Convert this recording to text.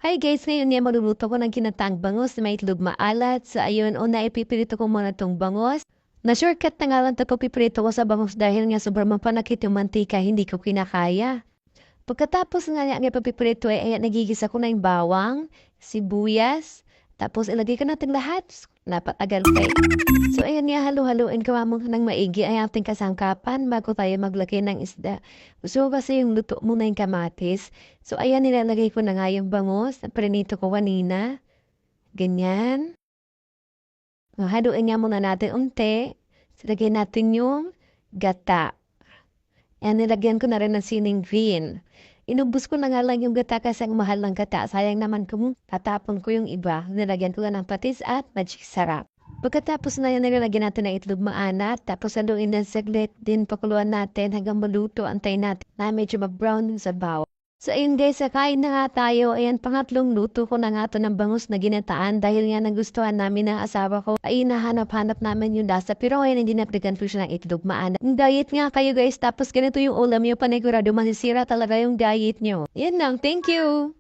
Hi guys, ngayon niya maluluto ko ng ginataang bangus na may itlog maalat. So ayun, una ipipirito ko muna tong bangus. Na-shortcut na nga lang ito pipirito ko sa bangus dahil nga sobrang mapanakit yung mantika, hindi ko kinakaya. Pagkatapos nga niya ipipirito ay nagigisa ko na yung bawang, sibuyas, tapos ilagay ko natin lahat. Napatagal pa eh. So ayan nga, halu-haluin ko mo ng maigi ay ating kasangkapan bago tayo maglagay ng isda. Gusto ko kasi yung luto muna yung kamatis. So ayan, nilalagay ko na nga yung bangus na prinito ko kanina. Ganyan. Haluin nga muna natin unti. So, lagyan natin yung gata. Ayan, nilagyan ko na rin ng sining green. Inubos ko na nga lang yung gata kasi ang mahal ng gata. Sayang naman kung tatapon ko yung iba. Nilagyan ko na ng patis at magic sarap. Pagkatapos na yan, nilagyan natin ng itlog maanat. Tapos haluin na saglit din pakuluan natin hanggang maluto. Antayin natin na medyo mag-brown yung sabaw. So ayun guys, kain na nga tayo. Ayan, pangatlong luto ko na nga to ng bangus na ginataan dahil nga nagustuhan namin ng asawa ko. Ay nahanap-hanap namin yung lasa. Pero ngayon hindi napiligan ko siya ng itlog maanat. Yung diet nga kayo guys, tapos ganito yung ulam nyo, panigurado masisira talaga yung diet nyo. Yan lang, thank you!